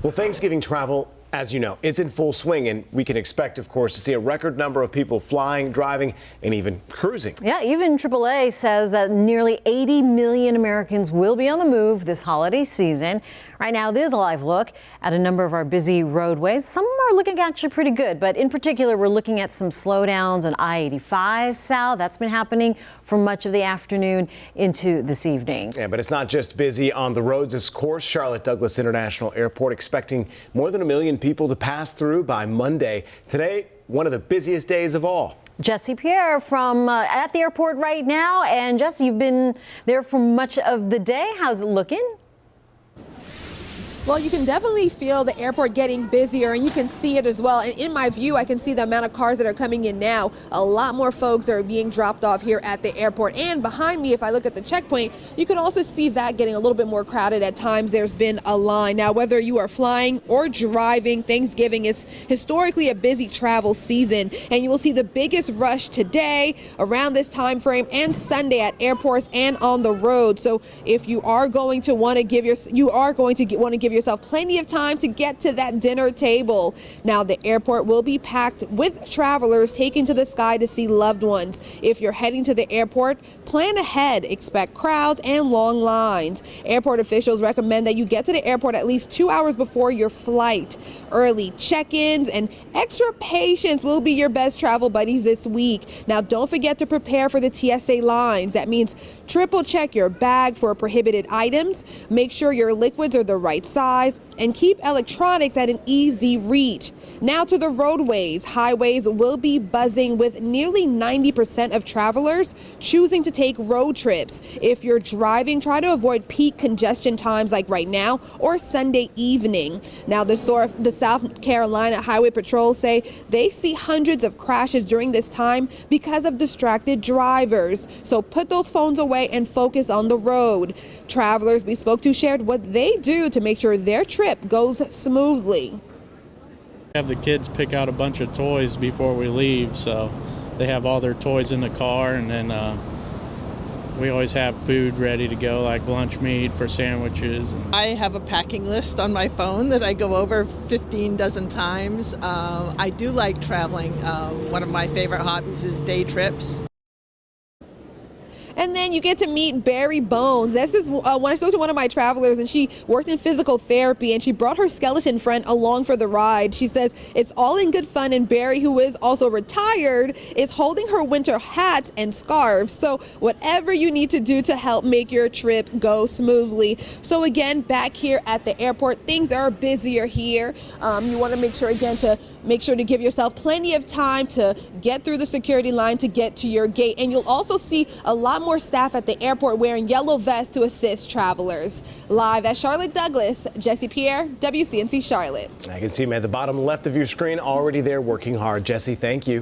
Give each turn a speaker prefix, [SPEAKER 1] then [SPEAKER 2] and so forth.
[SPEAKER 1] Well, Thanksgiving travel, as you know, is in full swing, and we can expect, of course, to see a record number of people flying, driving, and even cruising.
[SPEAKER 2] Yeah, even AAA says that nearly 80 million Americans will be on the move this holiday season. Right now, there's a live look at a number of our busy roadways. Some are looking actually pretty good, but in particular, we're looking at some slowdowns on I-85 south. That's been happening for much of the afternoon into this evening.
[SPEAKER 1] Yeah, but it's not just busy on the roads, of course. Charlotte Douglas International Airport expecting more than 1 million people to pass through by Monday. Today, one of the busiest days of all.
[SPEAKER 2] Jesse Pierre from at the airport right now. And Jesse, you've been there for much of the day. How's it looking?
[SPEAKER 3] Well, you can definitely feel the airport getting busier, and you can see it as well. And in my view, I can see the amount of cars that are coming in now. A lot more folks are being dropped off here at the airport. And behind me, if I look at the checkpoint, you can also see that getting a little bit more crowded. At times, there's been a line. Now, whether you are flying or driving, Thanksgiving is historically a busy travel season, and you will see the biggest rush today around this time frame and Sunday at airports and on the road. So if you are going to want to give yourself plenty of time to get to that dinner table. Now, the airport will be packed with travelers taking to the sky to see loved ones. If you're heading to the airport, plan ahead. Expect crowds and long lines. Airport officials recommend that you get to the airport at least 2 hours before your flight. Early check-ins and extra patience will be your best travel buddies this week. Now, don't forget to prepare for the TSA lines. That means triple check your bag for prohibited items. Make sure your liquids are the right size, and keep electronics at an easy reach. Now to the roadways. Highways will be buzzing with nearly 90% of travelers choosing to take road trips. If you're driving, try to avoid peak congestion times like right now or Sunday evening. Now the South Carolina Highway Patrol say they see hundreds of crashes during this time because of distracted drivers. So put those phones away and focus on the road. Travelers we spoke to shared what they do to make sure their trip goes smoothly.
[SPEAKER 4] Have the kids pick out a bunch of toys before we leave, so they have all their toys in the car, and then we always have food ready to go, like lunch meat for sandwiches.
[SPEAKER 5] I have a packing list on my phone that I go over 15 dozen times. I do like traveling. One of my favorite hobbies is day trips.
[SPEAKER 3] And then you get to meet Barry Bones. This is when I spoke to one of my travelers, and she worked in physical therapy, and she brought her skeleton friend along for the ride. She says it's all in good fun, and Barry, who is also retired, is holding her winter hat and scarves. So whatever you need to do to help make your trip go smoothly. So again, back here at the airport, things are busier here. You want to make sure to give yourself plenty of time to get through the security line to get to your gate. And you'll also see a lot more staff at the airport wearing yellow vests to assist travelers. Live at Charlotte Douglas, Jesse Pierre, WCNC Charlotte.
[SPEAKER 1] I can see him at the bottom left of your screen, already there working hard. Jesse, thank you.